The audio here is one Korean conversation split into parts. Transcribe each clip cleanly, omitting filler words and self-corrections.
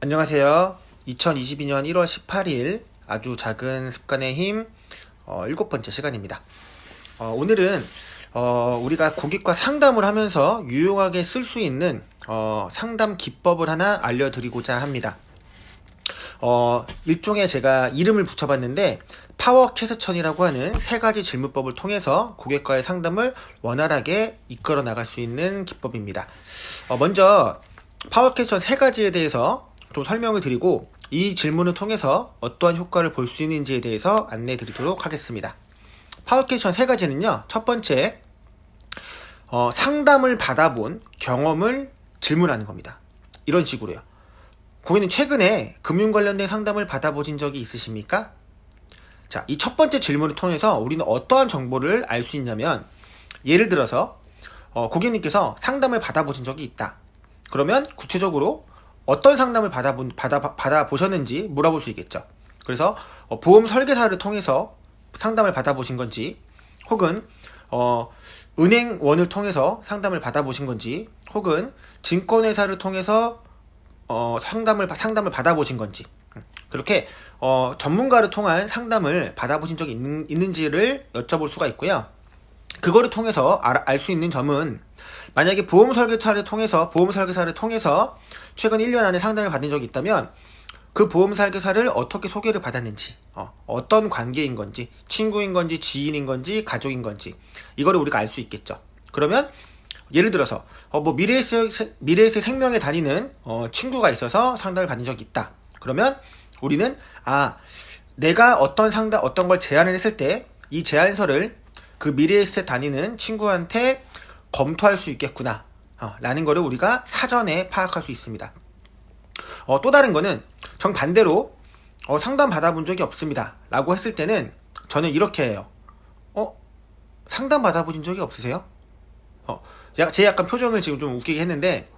안녕하세요. 2022년 1월 18일 아주 작은 습관의 힘 7번째 시간입니다. 오늘은 우리가 고객과 상담을 하면서 유용하게 쓸 수 있는 상담 기법을 하나 알려드리고자 합니다. 일종의 제가 이름을 붙여봤는데 파워 캐스천이라고 하는 3가지 질문법을 통해서 고객과의 상담을 원활하게 이끌어 나갈 수 있는 기법입니다. 먼저 파워 캐스천 3가지에 대해서 좀 설명을 드리고 이 질문을 통해서 어떠한 효과를 볼 수 있는지에 대해서 안내 드리도록 하겠습니다. 파워 캐스천 3가지는요, 첫 번째, 상담을 받아본 경험을 질문하는 겁니다. 이런 식으로요. 고객님 최근에 금융 관련된 상담을 받아보신 적이 있으십니까? 자, 이 첫 번째 질문을 통해서 우리는 어떠한 정보를 알 수 있냐면, 예를 들어서 고객님께서 상담을 받아보신 적이 있다. 그러면 구체적으로 어떤 상담을 받아보셨는지 물어볼 수 있겠죠. 그래서 보험 설계사를 통해서 상담을 받아보신 건지, 혹은 은행원을 통해서 상담을 받아보신 건지, 혹은 증권회사를 통해서 상담을 받아보신 건지, 그렇게 전문가를 통한 상담을 받아보신 적이 있는지를 여쭤볼 수가 있고요. 그거를 통해서 알 수 있는 점은, 만약에 보험 설계사를 통해서 최근 1년 안에 상담을 받은 적이 있다면 그 보험 설계사를 어떻게 소개를 받았는지, 어떤 관계인 건지, 친구인 건지, 지인인 건지, 가족인 건지, 이거를 우리가 알 수 있겠죠. 그러면 예를 들어서 미래에셋 생명에 다니는 친구가 있어서 상담을 받은 적이 있다. 그러면 우리는 내가 어떤 걸 제안을 했을 때 이 제안서를 그 미래에셋 다니는 친구한테 검토할 수 있겠구나 라는 거를 우리가 사전에 파악할 수 있습니다. 또 다른 거는 정반대로 상담 받아본 적이 없습니다 라고 했을 때는 저는 이렇게 해요. 상담 받아보신 적이 없으세요? 제 약간 표정을 지금 좀 웃기게 했는데,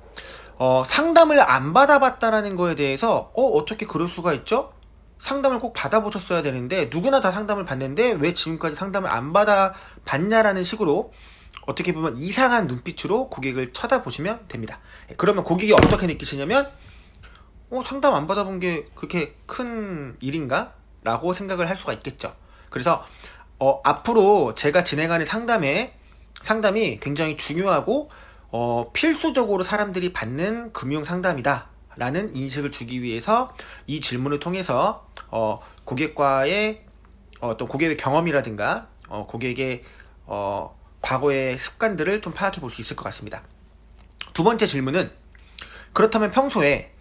상담을 안 받아봤다라는 거에 대해서 어떻게 그럴 수가 있죠? 상담을 꼭 받아보셨어야 되는데, 누구나 다 상담을 받는데 왜 지금까지 상담을 안 받아봤냐라는 식으로 어떻게 보면 이상한 눈빛으로 고객을 쳐다보시면 됩니다. 그러면 고객이 어떻게 느끼시냐면, 상담 안 받아본 게 그렇게 큰 일인가? 라고 생각을 할 수가 있겠죠. 그래서 앞으로 제가 진행하는 상담이 굉장히 중요하고 필수적으로 사람들이 받는 금융 상담이다 라는 인식을 주기 위해서 이 질문을 통해서 고객과의 어떤 고객의 경험이라든가 고객의 과거의 습관들을 좀 파악해 볼 수 있을 것 같습니다. 두 번째 질문은, 그렇다면 평소에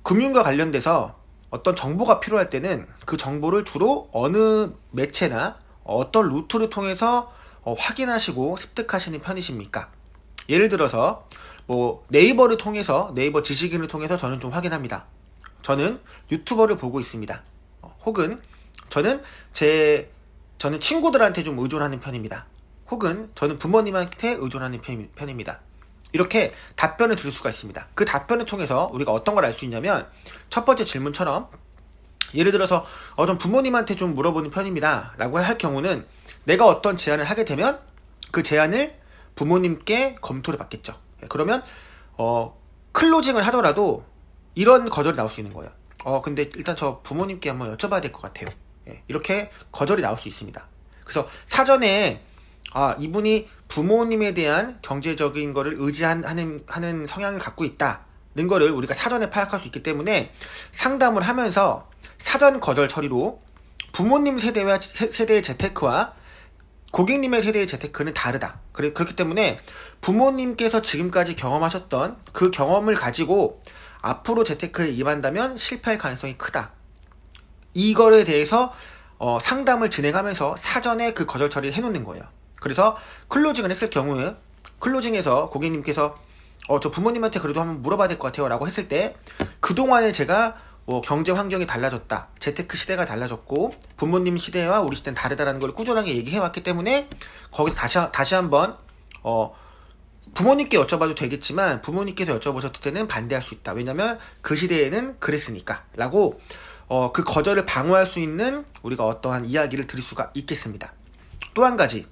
금융과 관련돼서 어떤 정보가 필요할 때는 그 정보를 주로 어느 매체나 어떤 루트를 통해서 확인하시고 습득하시는 편이십니까? 예를 들어서 네이버 지식인을 통해서 저는 좀 확인합니다. 저는 유튜버를 보고 있습니다. 혹은 저는 친구들한테 좀 의존하는 편입니다. 혹은 저는 부모님한테 의존하는 편입니다. 이렇게 답변을 들을 수가 있습니다. 그 답변을 통해서 우리가 어떤 걸 알 수 있냐면, 첫 번째 질문처럼 예를 들어서 전 부모님한테 좀 물어보는 편입니다 라고 할 경우는, 내가 어떤 제안을 하게 되면 그 제안을 부모님께 검토를 받겠죠. 그러면 클로징을 하더라도 이런 거절이 나올 수 있는 거예요. 근데 일단 저 부모님께 한번 여쭤봐야 될 것 같아요. 이렇게 거절이 나올 수 있습니다. 그래서 사전에 이분이 부모님에 대한 경제적인 거를 하는 성향을 갖고 있다는 거를 우리가 사전에 파악할 수 있기 때문에, 상담을 하면서 사전 거절 처리로 부모님 세대의 재테크와 고객님의 세대의 재테크는 다르다. 그렇기 때문에 부모님께서 지금까지 경험하셨던 그 경험을 가지고 앞으로 재테크를 임한다면 실패할 가능성이 크다. 이거에 대해서 상담을 진행하면서 사전에 그 거절 처리를 해놓는 거예요. 그래서 클로징을 했을 경우에, 클로징에서 고객님께서 저 부모님한테 그래도 한번 물어봐야 될 것 같아요 라고 했을 때, 그동안에 제가 경제 환경이 달라졌다, 재테크 시대가 달라졌고 부모님 시대와 우리 시대는 다르다라는 걸 꾸준하게 얘기해왔기 때문에, 거기서 다시 한번 부모님께 여쭤봐도 되겠지만 부모님께서 여쭤보셨을 때는 반대할 수 있다. 왜냐면 그 시대에는 그랬으니까 라고 그 거절을 방어할 수 있는 우리가 어떠한 이야기를 드릴 수가 있겠습니다. 또 한 가지,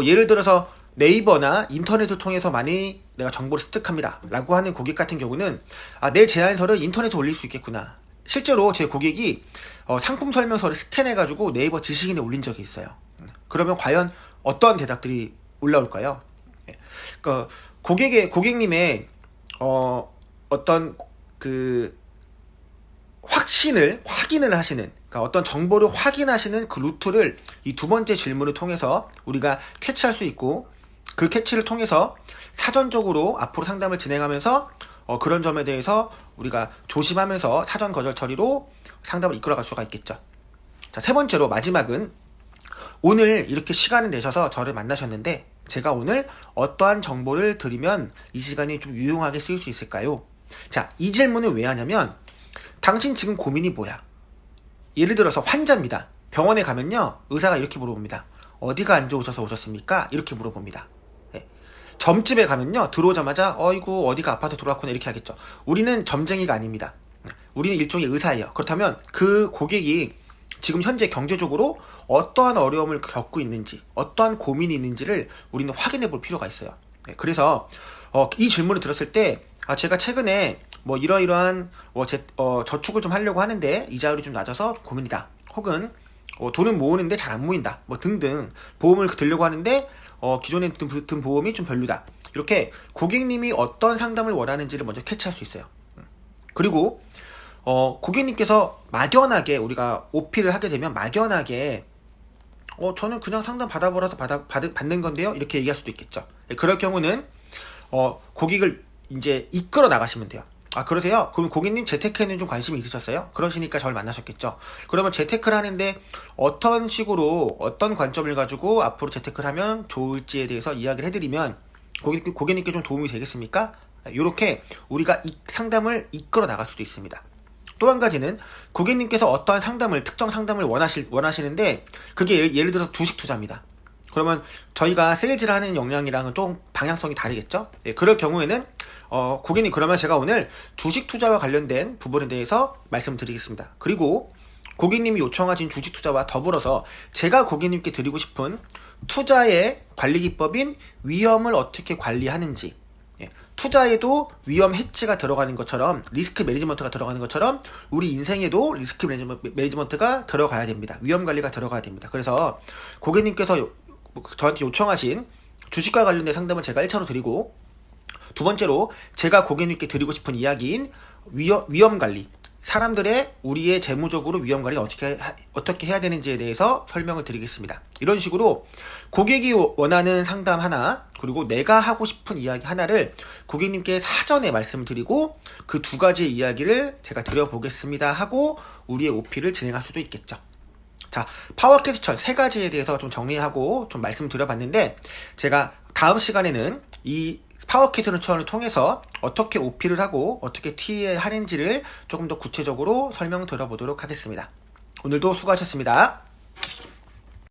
예를 들어서 네이버나 인터넷을 통해서 많이 내가 정보를 습득합니다 라고 하는 고객 같은 경우는 내 제안서를 인터넷에 올릴 수 있겠구나. 실제로 제 고객이 상품 설명서를 스캔해가지고 네이버 지식인에 올린 적이 있어요. 그러면 과연 어떤 대답들이 올라올까요? 그러니까 고객님의 어떤 그 확인을 하시는, 그러니까 어떤 정보를 확인하시는 그 루트를 이 두 번째 질문을 통해서 우리가 캐치할 수 있고, 그 캐치를 통해서 사전적으로 앞으로 상담을 진행하면서 그런 점에 대해서 우리가 조심하면서 사전 거절 처리로 상담을 이끌어갈 수가 있겠죠. 자, 세 번째로 마지막은 오늘 이렇게 시간을 내셔서 저를 만나셨는데 제가 오늘 어떠한 정보를 드리면 이 시간이 좀 유용하게 쓰일 수 있을까요? 자, 이 질문을 왜 하냐면 당신 지금 고민이 뭐야? 예를 들어서 환자입니다. 병원에 가면요, 의사가 이렇게 물어봅니다. 어디가 안 좋으셔서 오셨습니까? 이렇게 물어봅니다. 네. 점집에 가면요, 들어오자마자 어이구 어디가 아파서 들어왔구나 이렇게 하겠죠. 우리는 점쟁이가 아닙니다. 우리는 일종의 의사예요. 그렇다면 그 고객이 지금 현재 경제적으로 어떠한 어려움을 겪고 있는지, 어떠한 고민이 있는지를 우리는 확인해 볼 필요가 있어요. 네. 그래서 이 질문을 들었을 때 제가 최근에 뭐 이러이러한 저축을 좀 하려고 하는데 이자율이 좀 낮아서 고민이다. 혹은 돈은 모으는데 잘 안 모인다. 뭐 등등 보험을 들려고 하는데 기존에 든 보험이 좀 별로다. 이렇게 고객님이 어떤 상담을 원하는지를 먼저 캐치할 수 있어요. 그리고 고객님께서 막연하게 우리가 오피를 하게 되면 막연하게 저는 그냥 상담 받아보라서 받는 건데요. 이렇게 얘기할 수도 있겠죠. 그럴 경우는 고객을 이제 이끌어 나가시면 돼요. 그러세요? 그럼 고객님 재테크에는 좀 관심이 있으셨어요? 그러시니까 저를 만나셨겠죠. 그러면 재테크를 하는데 어떤 식으로 어떤 관점을 가지고 앞으로 재테크를 하면 좋을지에 대해서 이야기를 해드리면 고객님께 좀 도움이 되겠습니까? 이렇게 우리가 상담을 이끌어 나갈 수도 있습니다. 또 한 가지는 고객님께서 어떠한 특정 상담을 원하시는데 그게 예를 들어서 주식 투자입니다. 그러면 저희가 세일즈를 하는 역량이랑은 좀 방향성이 다르겠죠? 네, 그럴 경우에는 고객님, 그러면 제가 오늘 주식 투자와 관련된 부분에 대해서 말씀드리겠습니다. 그리고 고객님이 요청하신 주식 투자와 더불어서 제가 고객님께 드리고 싶은 투자의 관리 기법인 위험을 어떻게 관리하는지, 투자에도 위험 해치가 들어가는 것처럼, 리스크 매니지먼트가 들어가는 것처럼 우리 인생에도 리스크 매니지먼트가 들어가야 됩니다. 위험 관리가 들어가야 됩니다. 그래서 고객님께서 저한테 요청하신 주식과 관련된 상담을 제가 1차로 드리고, 두 번째로 제가 고객님께 드리고 싶은 이야기인 위험 관리, 우리의 재무적으로 위험 관리를 어떻게 해야 되는지에 대해서 설명을 드리겠습니다. 이런 식으로 고객이 원하는 상담 하나, 그리고 내가 하고 싶은 이야기 하나를 고객님께 사전에 말씀드리고 그 두 가지의 이야기를 제가 드려보겠습니다 하고 우리의 OP를 진행할 수도 있겠죠. 자, 파워 퀘스천 세 가지에 대해서 좀 정리하고 좀 말씀드려봤는데, 제가 다음 시간에는 이 파워 퀘스천을 통해서 어떻게 OP를 하고 어떻게 TA 하는지를 조금 더 구체적으로 설명드려보도록 하겠습니다. 오늘도 수고하셨습니다.